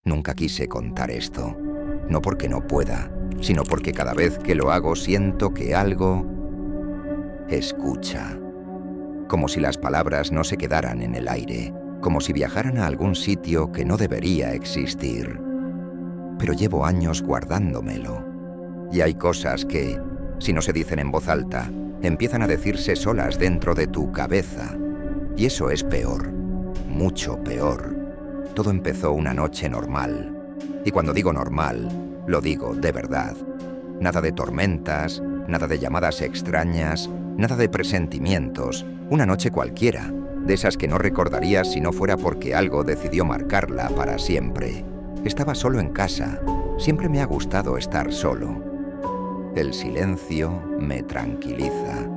Nunca quise contar esto, no porque no pueda, sino porque cada vez que lo hago siento que algo escucha. Como si las palabras no se quedaran en el aire, como si viajaran a algún sitio que no debería existir. Pero llevo años guardándomelo. Y hay cosas que, si no se dicen en voz alta, empiezan a decirse solas dentro de tu cabeza. Y eso es peor, mucho peor. Todo empezó una noche normal. Y cuando digo normal, lo digo de verdad. Nada de tormentas, nada de llamadas extrañas, nada de presentimientos. Una noche cualquiera, de esas que no recordarías si no fuera porque algo decidió marcarla para siempre. Estaba solo en casa. Siempre me ha gustado estar solo. El silencio me tranquiliza.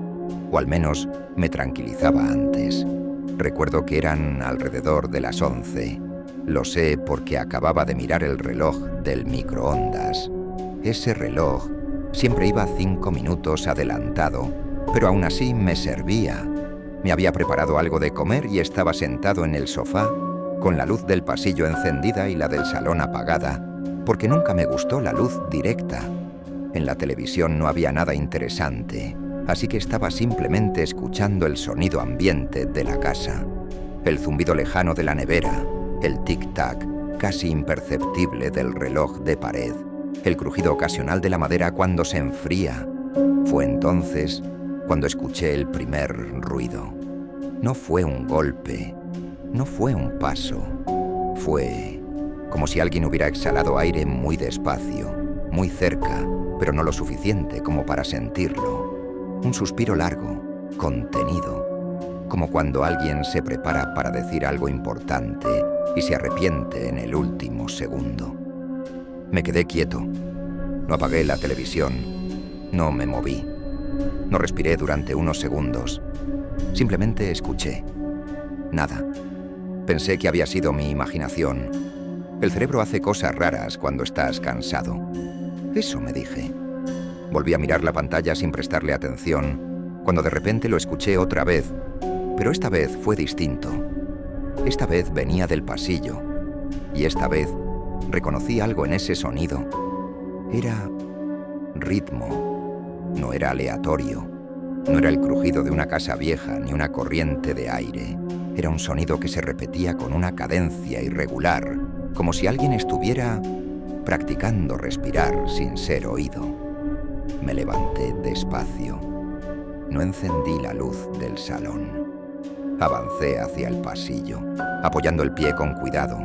O al menos me tranquilizaba antes. Recuerdo que eran alrededor de las 11. Lo sé porque acababa de mirar el reloj del microondas. Ese reloj siempre iba 5 minutos adelantado, pero aún así me servía. Me había preparado algo de comer y estaba sentado en el sofá, con la luz del pasillo encendida y la del salón apagada, porque nunca me gustó la luz directa. En la televisión no había nada interesante, así que estaba simplemente escuchando el sonido ambiente de la casa. El zumbido lejano de la nevera, el tic-tac casi imperceptible del reloj de pared, el crujido ocasional de la madera cuando se enfría. Fue entonces cuando escuché el primer ruido. No fue un golpe, no fue un paso. Fue como si alguien hubiera exhalado aire muy despacio, muy cerca, pero no lo suficiente como para sentirlo. Un suspiro largo, contenido, como cuando alguien se prepara para decir algo importante y se arrepiente en el último segundo. Me quedé quieto. No apagué la televisión. No me moví. No respiré durante unos segundos. Simplemente escuché. Nada. Pensé que había sido mi imaginación. El cerebro hace cosas raras cuando estás cansado. Eso me dije. Volví a mirar la pantalla sin prestarle atención, cuando de repente lo escuché otra vez, pero esta vez fue distinto. Esta vez venía del pasillo, y esta vez reconocí algo en ese sonido. Era ritmo, no era aleatorio, no era el crujido de una casa vieja ni una corriente de aire. Era un sonido que se repetía con una cadencia irregular, como si alguien estuviera practicando respirar sin ser oído. Me levanté despacio. No encendí la luz del salón. Avancé hacia el pasillo, apoyando el pie con cuidado,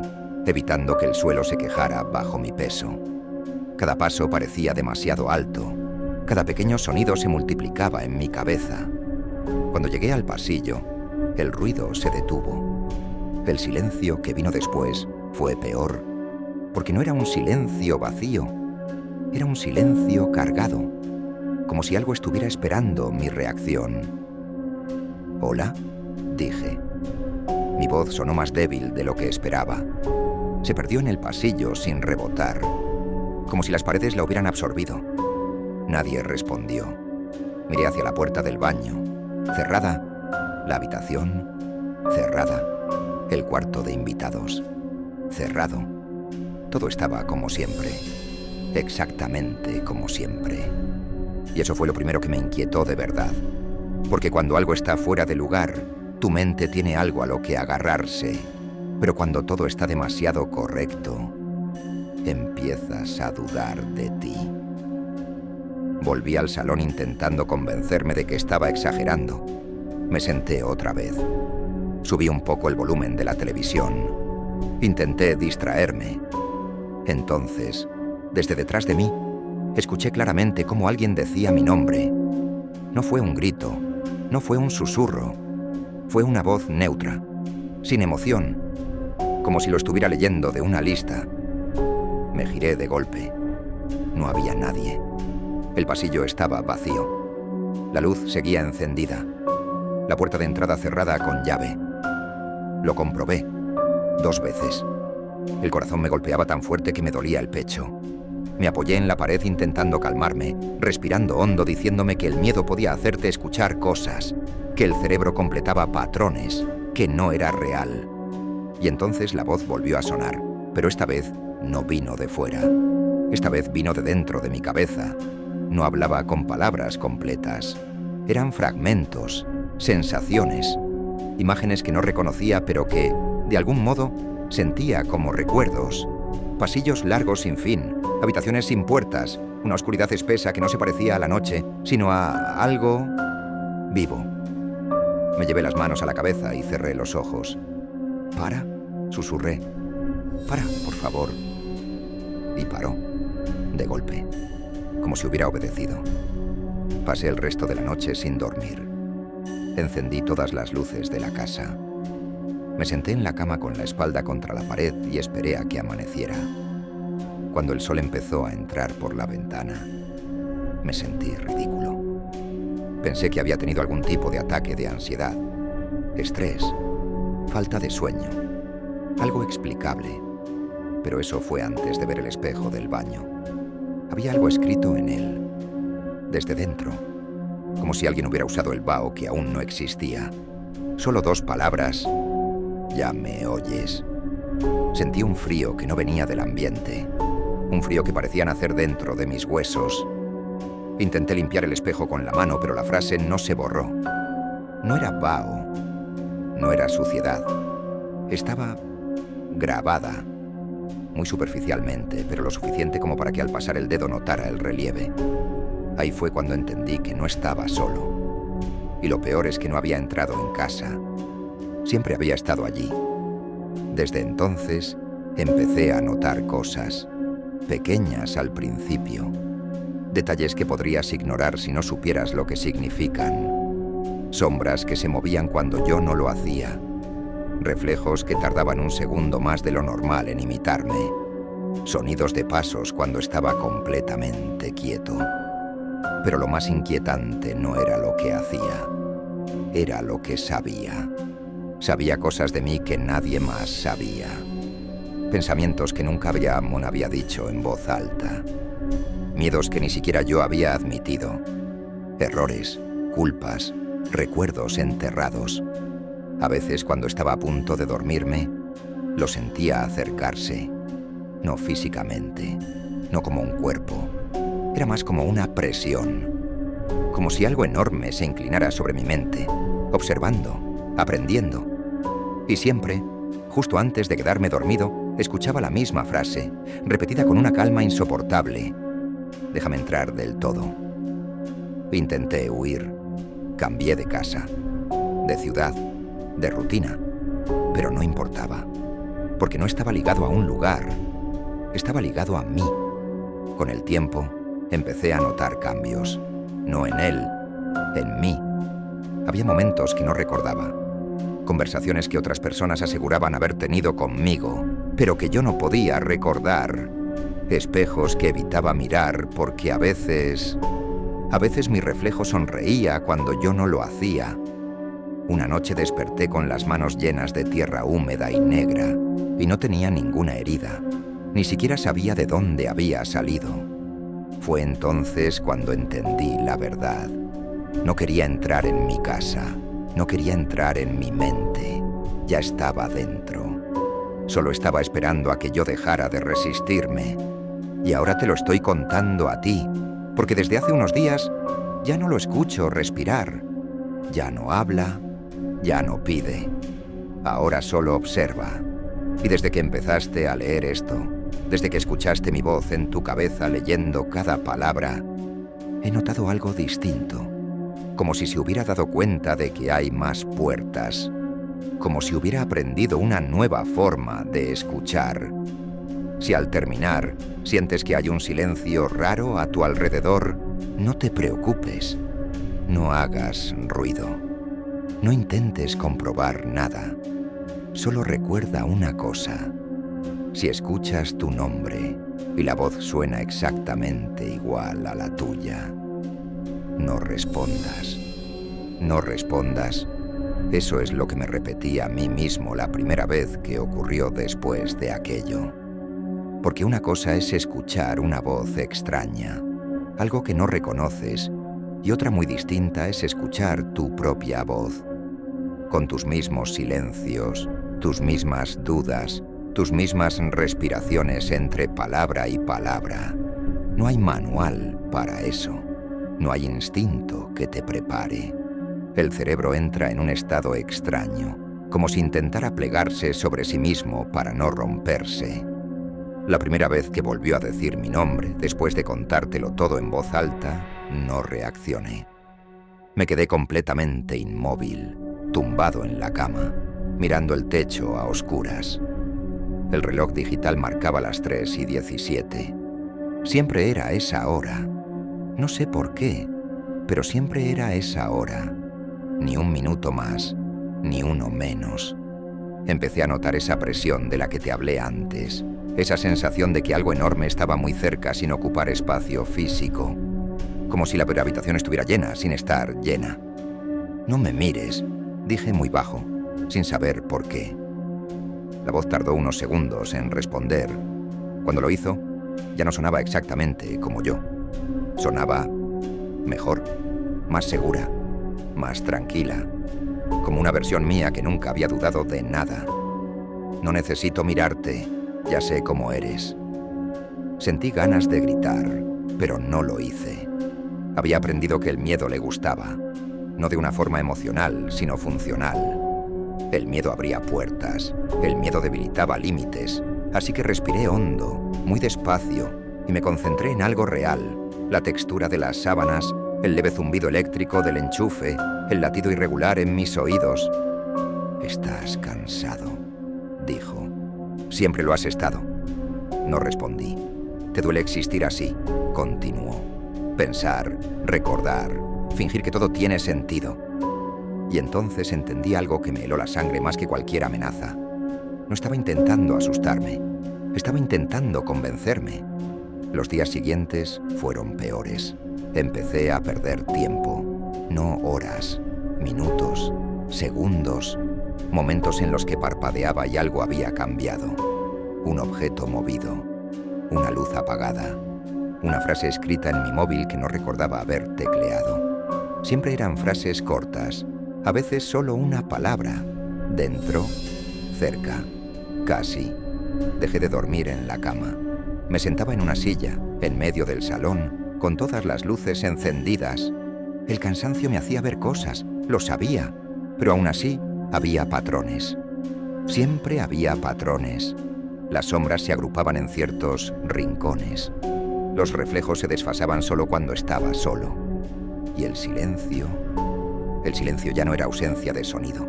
evitando que el suelo se quejara bajo mi peso. Cada paso parecía demasiado alto. Cada pequeño sonido se multiplicaba en mi cabeza. Cuando llegué al pasillo, el ruido se detuvo. El silencio que vino después fue peor, porque no era un silencio vacío, era un silencio cargado, como si algo estuviera esperando mi reacción. «¿Hola?», dije. Mi voz sonó más débil de lo que esperaba. Se perdió en el pasillo sin rebotar, como si las paredes la hubieran absorbido. Nadie respondió. Miré hacia la puerta del baño. Cerrada. La habitación. Cerrada. El cuarto de invitados. Cerrado. Todo estaba como siempre. Exactamente como siempre. Y eso fue lo primero que me inquietó de verdad. Porque cuando algo está fuera de lugar, tu mente tiene algo a lo que agarrarse. Pero cuando todo está demasiado correcto, empiezas a dudar de ti. Volví al salón intentando convencerme de que estaba exagerando. Me senté otra vez. Subí un poco el volumen de la televisión. Intenté distraerme. Entonces, desde detrás de mí, escuché claramente cómo alguien decía mi nombre. No fue un grito, no fue un susurro. Fue una voz neutra, sin emoción, como si lo estuviera leyendo de una lista. Me giré de golpe. No había nadie. El pasillo estaba vacío. La luz seguía encendida. La puerta de entrada cerrada con llave. Lo comprobé 2 veces. El corazón me golpeaba tan fuerte que me dolía el pecho. Me apoyé en la pared intentando calmarme, respirando hondo, diciéndome que el miedo podía hacerte escuchar cosas, que el cerebro completaba patrones, que no era real. Y entonces la voz volvió a sonar, pero esta vez no vino de fuera. Esta vez vino de dentro de mi cabeza. No hablaba con palabras completas. Eran fragmentos, sensaciones, imágenes que no reconocía, pero que, de algún modo, sentía como recuerdos. Pasillos largos sin fin, habitaciones sin puertas, una oscuridad espesa que no se parecía a la noche, sino a algo vivo. Me llevé las manos a la cabeza y cerré los ojos. «Para», susurré. «Para, por favor». Y paró, de golpe, como si hubiera obedecido. Pasé el resto de la noche sin dormir. Encendí todas las luces de la casa. Me senté en la cama con la espalda contra la pared y esperé a que amaneciera. Cuando el sol empezó a entrar por la ventana, me sentí ridículo. Pensé que había tenido algún tipo de ataque de ansiedad, estrés, falta de sueño, algo explicable. Pero eso fue antes de ver el espejo del baño. Había algo escrito en él, desde dentro, como si alguien hubiera usado el vaho que aún no existía. Solo 2 palabras: «Ya me oyes». Sentí un frío que no venía del ambiente, un frío que parecía nacer dentro de mis huesos. Intenté limpiar el espejo con la mano, pero la frase no se borró. No era vaho, no era suciedad. Estaba grabada, muy superficialmente, pero lo suficiente como para que al pasar el dedo notara el relieve. Ahí fue cuando entendí que no estaba solo. Y lo peor es que no había entrado en casa. Siempre había estado allí. Desde entonces, empecé a notar cosas, pequeñas al principio. Detalles que podrías ignorar si no supieras lo que significan. Sombras que se movían cuando yo no lo hacía. Reflejos que tardaban un segundo más de lo normal en imitarme. Sonidos de pasos cuando estaba completamente quieto. Pero lo más inquietante no era lo que hacía. Era lo que sabía. Sabía cosas de mí que nadie más sabía. Pensamientos que nunca Briamon había dicho en voz alta. Miedos que ni siquiera yo había admitido. Errores, culpas, recuerdos enterrados. A veces, cuando estaba a punto de dormirme, lo sentía acercarse. No físicamente, no como un cuerpo. Era más como una presión. Como si algo enorme se inclinara sobre mi mente, observando, aprendiendo. Y siempre, justo antes de quedarme dormido, escuchaba la misma frase, repetida con una calma insoportable. «Déjame entrar del todo». Intenté huir. Cambié de casa, de ciudad, de rutina. Pero no importaba, porque no estaba ligado a un lugar. Estaba ligado a mí. Con el tiempo, empecé a notar cambios. No en él, en mí. Había momentos que no recordaba. Conversaciones que otras personas aseguraban haber tenido conmigo, pero que yo no podía recordar. Espejos que evitaba mirar porque a veces mi reflejo sonreía cuando yo no lo hacía. Una noche desperté con las manos llenas de tierra húmeda y negra, y no tenía ninguna herida. Ni siquiera sabía de dónde había salido. Fue entonces cuando entendí la verdad. No quería entrar en mi casa. No quería entrar en mi mente. Ya estaba dentro. Solo estaba esperando a que yo dejara de resistirme. Y ahora te lo estoy contando a ti, porque desde hace unos días ya no lo escucho respirar. Ya no habla, ya no pide. Ahora solo observa. Y desde que empezaste a leer esto, desde que escuchaste mi voz en tu cabeza leyendo cada palabra, he notado algo distinto. Como si se hubiera dado cuenta de que hay más puertas. Como si hubiera aprendido una nueva forma de escuchar. Si al terminar sientes que hay un silencio raro a tu alrededor, no te preocupes. No hagas ruido. No intentes comprobar nada. Solo recuerda una cosa. Si escuchas tu nombre y la voz suena exactamente igual a la tuya, no respondas. No respondas. Eso es lo que me repetí a mí mismo la primera vez que ocurrió después de aquello. Porque una cosa es escuchar una voz extraña, algo que no reconoces, y otra muy distinta es escuchar tu propia voz, con tus mismos silencios, tus mismas dudas, tus mismas respiraciones entre palabra y palabra. No hay manual para eso. No hay instinto que te prepare. El cerebro entra en un estado extraño, como si intentara plegarse sobre sí mismo para no romperse. La primera vez que volvió a decir mi nombre, después de contártelo todo en voz alta, no reaccioné. Me quedé completamente inmóvil, tumbado en la cama, mirando el techo a oscuras. El reloj digital marcaba las 3:17. Siempre era esa hora. No sé por qué, pero siempre era esa hora. Ni un minuto más, ni uno menos. Empecé a notar esa presión de la que te hablé antes, esa sensación de que algo enorme estaba muy cerca sin ocupar espacio físico, como si la habitación estuviera llena sin estar llena. «No me mires», dije muy bajo, sin saber por qué. La voz tardó unos segundos en responder. Cuando lo hizo, ya no sonaba exactamente como yo. Sonaba mejor, más segura, más tranquila, como una versión mía que nunca había dudado de nada. «No necesito mirarte, ya sé cómo eres». Sentí ganas de gritar, pero no lo hice. Había aprendido que el miedo le gustaba, no de una forma emocional, sino funcional. El miedo abría puertas, el miedo debilitaba límites, así que respiré hondo, muy despacio, y me concentré en algo real, la textura de las sábanas, el leve zumbido eléctrico del enchufe, el latido irregular en mis oídos. «Estás cansado», dijo. «Siempre lo has estado». No respondí. «Te duele existir así», continuó. «Pensar, recordar, fingir que todo tiene sentido». Y entonces entendí algo que me heló la sangre más que cualquier amenaza. No estaba intentando asustarme, estaba intentando convencerme. Los días siguientes fueron peores. Empecé a perder tiempo, no horas, minutos, segundos, momentos en los que parpadeaba y algo había cambiado. Un objeto movido, una luz apagada, una frase escrita en mi móvil que no recordaba haber tecleado. Siempre eran frases cortas, a veces solo una palabra. Dentro, cerca, casi. Dejé de dormir en la cama. Me sentaba en una silla, en medio del salón, con todas las luces encendidas. El cansancio me hacía ver cosas, lo sabía, pero aún así había patrones. Siempre había patrones. Las sombras se agrupaban en ciertos rincones. Los reflejos se desfasaban solo cuando estaba solo. Y el silencio ya no era ausencia de sonido,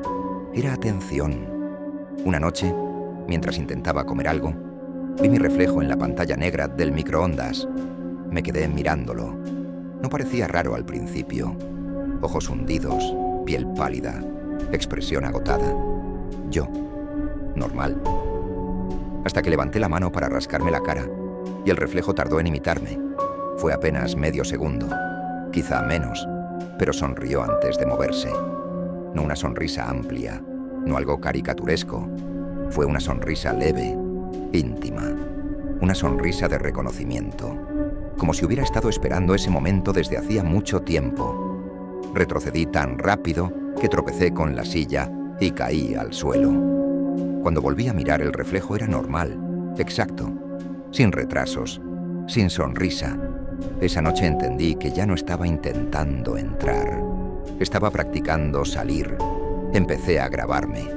era atención. Una noche, mientras intentaba comer algo, vi mi reflejo en la pantalla negra del microondas. Me quedé mirándolo. No parecía raro al principio. Ojos hundidos, piel pálida, expresión agotada. Yo, normal. Hasta que levanté la mano para rascarme la cara, y el reflejo tardó en imitarme. Fue apenas medio segundo, quizá menos, pero sonrió antes de moverse. No una sonrisa amplia, no algo caricaturesco. Fue una sonrisa leve, íntima, una sonrisa de reconocimiento, como si hubiera estado esperando ese momento desde hacía mucho tiempo. Retrocedí tan rápido que tropecé con la silla y caí al suelo. Cuando volví a mirar, el reflejo era normal, exacto, sin retrasos, sin sonrisa. Esa noche entendí que ya no estaba intentando entrar. Estaba practicando salir. Empecé a grabarme.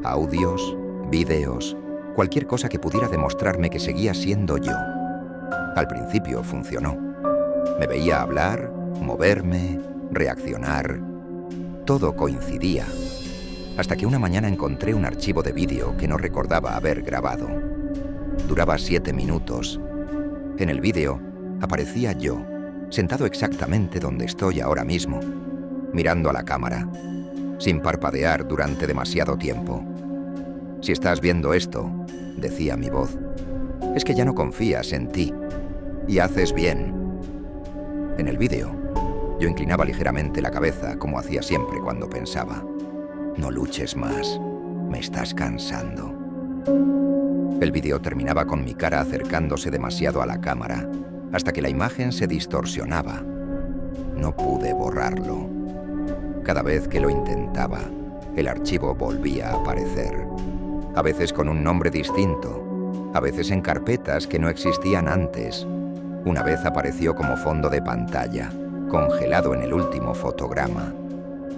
Audios, vídeos, cualquier cosa que pudiera demostrarme que seguía siendo yo. Al principio funcionó. Me veía hablar, moverme, reaccionar. Todo coincidía. Hasta que una mañana encontré un archivo de vídeo que no recordaba haber grabado. Duraba 7 minutos. En el vídeo aparecía yo, sentado exactamente donde estoy ahora mismo, mirando a la cámara, sin parpadear durante demasiado tiempo. «Si estás viendo esto», decía mi voz, «es que ya no confías en ti, y haces bien». En el vídeo, yo inclinaba ligeramente la cabeza como hacía siempre cuando pensaba. «No luches más, me estás cansando». El vídeo terminaba con mi cara acercándose demasiado a la cámara, hasta que la imagen se distorsionaba. No pude borrarlo. Cada vez que lo intentaba, el archivo volvía a aparecer. a veces con un nombre distinto, a veces en carpetas que no existían antes. Una vez apareció como fondo de pantalla, congelado en el último fotograma.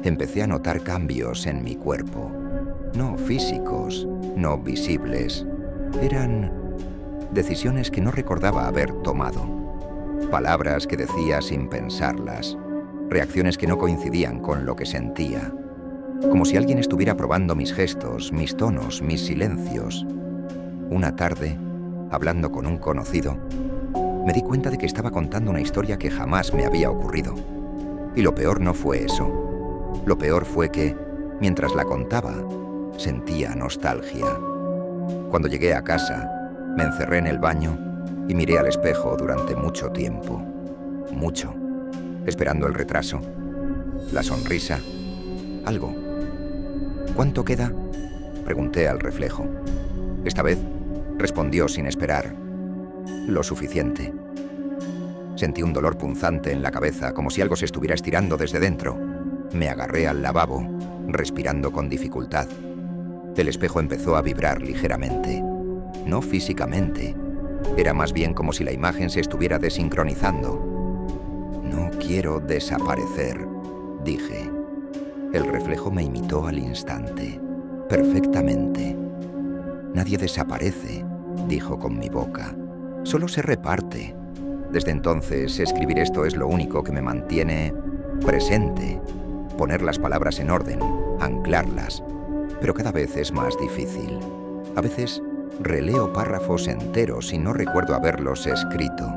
Empecé a notar cambios en mi cuerpo, no físicos, no visibles. Eran decisiones que no recordaba haber tomado, palabras que decía sin pensarlas, reacciones que no coincidían con lo que sentía, como si alguien estuviera probando mis gestos, mis tonos, mis silencios. Una tarde, hablando con un conocido, me di cuenta de que estaba contando una historia que jamás me había ocurrido. Y lo peor no fue eso. Lo peor fue que, mientras la contaba, sentía nostalgia. Cuando llegué a casa, me encerré en el baño y miré al espejo durante mucho tiempo. Mucho. Esperando el retraso, la sonrisa, algo. ¿Cuánto queda?, pregunté al reflejo. Esta vez respondió sin esperar: lo suficiente. Sentí un dolor punzante en la cabeza, como si algo se estuviera estirando desde dentro. Me agarré al lavabo, respirando con dificultad. El espejo empezó a vibrar ligeramente. No físicamente. Era más bien como si la imagen se estuviera desincronizando. No quiero desaparecer, dije. El reflejo me imitó al instante, perfectamente. Nadie desaparece, dijo con mi boca. Solo se reparte. Desde entonces, escribir esto es lo único que me mantiene presente. Poner las palabras en orden, anclarlas. Pero cada vez es más difícil. A veces releo párrafos enteros y no recuerdo haberlos escrito.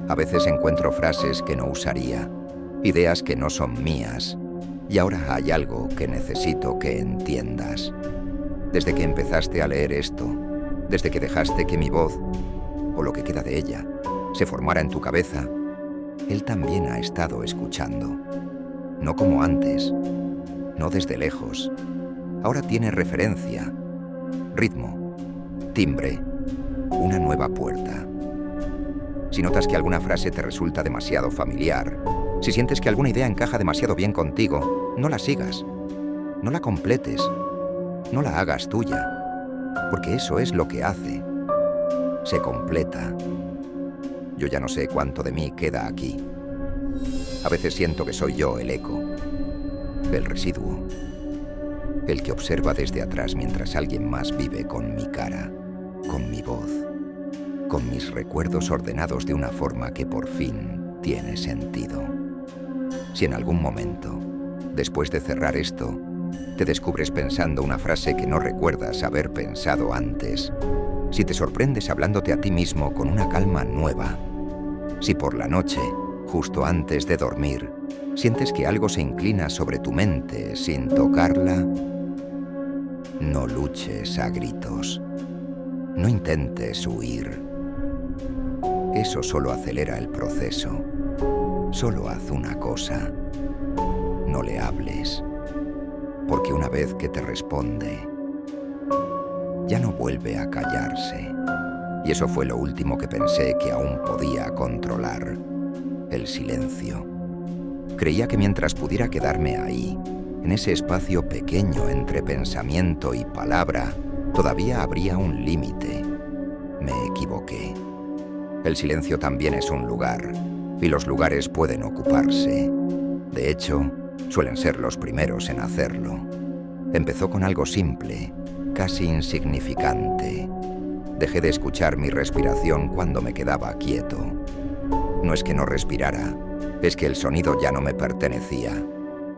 A veces encuentro frases que no usaría, ideas que no son mías. Y ahora hay algo que necesito que entiendas. Desde que empezaste a leer esto, desde que dejaste que mi voz, o lo que queda de ella, se formara en tu cabeza, él también ha estado escuchando. No como antes, no desde lejos. Ahora tiene referencia, ritmo, timbre, una nueva puerta. Si notas que alguna frase te resulta demasiado familiar, si sientes que alguna idea encaja demasiado bien contigo, no la sigas, no la completes, no la hagas tuya, porque eso es lo que hace. Se completa. Yo ya no sé cuánto de mí queda aquí. A veces siento que soy yo el eco, el residuo, el que observa desde atrás mientras alguien más vive con mi cara, con mi voz, con mis recuerdos ordenados de una forma que por fin tiene sentido. Si en algún momento, después de cerrar esto, te descubres pensando una frase que no recuerdas haber pensado antes, si te sorprendes hablándote a ti mismo con una calma nueva, si por la noche, justo antes de dormir, sientes que algo se inclina sobre tu mente sin tocarla, no luches a gritos, no intentes huir. Eso solo acelera el proceso. Solo haz una cosa: no le hables, porque una vez que te responde, ya no vuelve a callarse. Y eso fue lo último que pensé que aún podía controlar: el silencio. Creía que mientras pudiera quedarme ahí, en ese espacio pequeño entre pensamiento y palabra, todavía habría un límite. Me equivoqué. El silencio también es un lugar, y los lugares pueden ocuparse. De hecho, suelen ser los primeros en hacerlo. Empezó con algo simple, casi insignificante. Dejé de escuchar mi respiración cuando me quedaba quieto. No es que no respirara, es que el sonido ya no me pertenecía.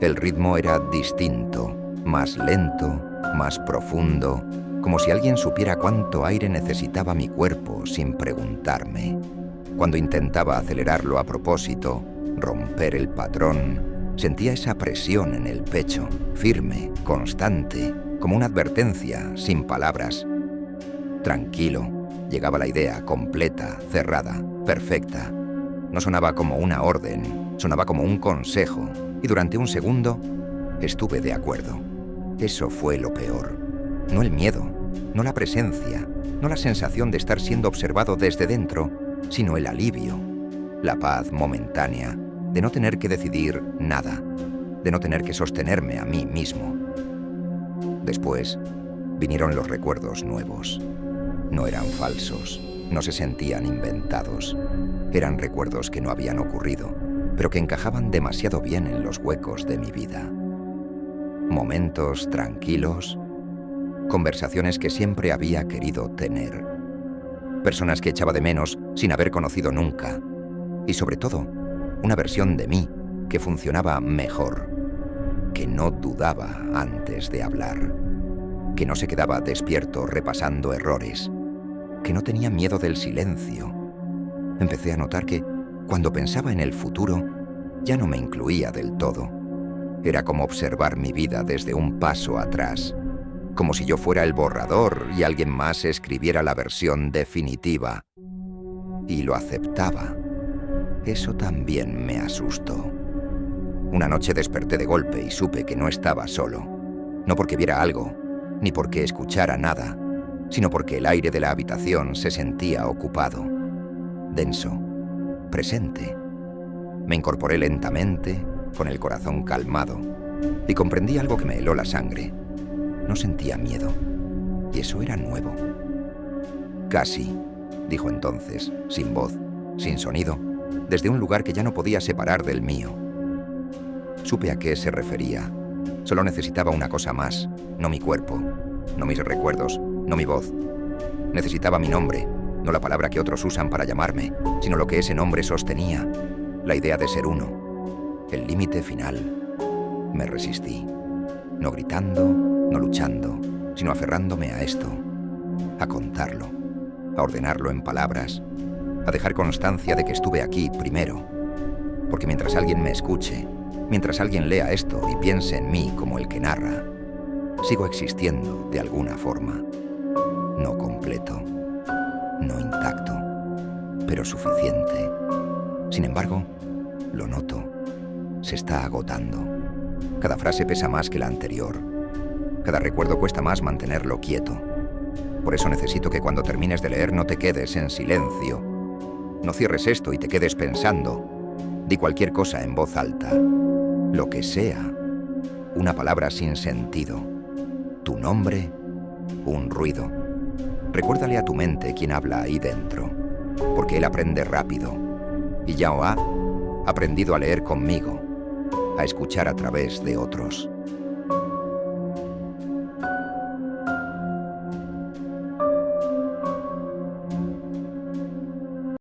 El ritmo era distinto, más lento, más profundo, como si alguien supiera cuánto aire necesitaba mi cuerpo sin preguntarme. Cuando intentaba acelerarlo a propósito, romper el patrón, sentía esa presión en el pecho, firme, constante, como una advertencia, sin palabras. Tranquilo, llegaba la idea completa, cerrada, perfecta. No sonaba como una orden, sonaba como un consejo, y durante un segundo estuve de acuerdo. Eso fue lo peor. No el miedo, no la presencia, no la sensación de estar siendo observado desde dentro, sino el alivio, la paz momentánea de no tener que decidir nada, de no tener que sostenerme a mí mismo. Después, Vinieron los recuerdos nuevos. No eran falsos, no se sentían inventados. Eran recuerdos que no habían ocurrido, pero que encajaban demasiado bien en los huecos de mi vida. Momentos tranquilos, conversaciones que siempre había querido tener, personas que echaba de menos sin haber conocido nunca, y sobre todo, una versión de mí que funcionaba mejor, que no dudaba antes de hablar, que no se quedaba despierto repasando errores, que no tenía miedo del silencio. Empecé a notar que, cuando pensaba en el futuro, ya no me incluía del todo. Era como observar mi vida desde un paso atrás, como si yo fuera el borrador y alguien más escribiera la versión definitiva. Y lo aceptaba. Eso también me asustó. Una noche desperté de golpe y supe que no estaba solo. No porque viera algo, ni porque escuchara nada, sino porque el aire de la habitación se sentía ocupado, denso, presente. Me incorporé lentamente, con el corazón calmado, y comprendí algo que me heló la sangre. No sentía miedo, y eso era nuevo. Casi, dijo entonces, sin voz, sin sonido, desde un lugar que ya no podía separar del mío. Supe a qué se refería. Solo necesitaba una cosa más, no mi cuerpo, no mis recuerdos, no mi voz. Necesitaba mi nombre, no la palabra que otros usan para llamarme, sino lo que ese nombre sostenía, la idea de ser uno, el límite final. Me resistí, no gritando, no luchando, sino aferrándome a esto, a contarlo, a ordenarlo en palabras, a dejar constancia de que estuve aquí primero, porque mientras alguien me escuche, mientras alguien lea esto y piense en mí como el que narra, sigo existiendo de alguna forma, no completo, no intacto, pero suficiente. Sin embargo, lo noto, se está agotando. Cada frase pesa más que la anterior. Cada recuerdo cuesta más mantenerlo quieto. Por eso necesito que cuando termines de leer no te quedes en silencio. No cierres esto y te quedes pensando. Di cualquier cosa en voz alta. Lo que sea. Una palabra sin sentido. Tu nombre, un ruido. Recuérdale a tu mente quién habla ahí dentro, porque él aprende rápido. Y Yao ha aprendido a leer conmigo, a escuchar a través de otros.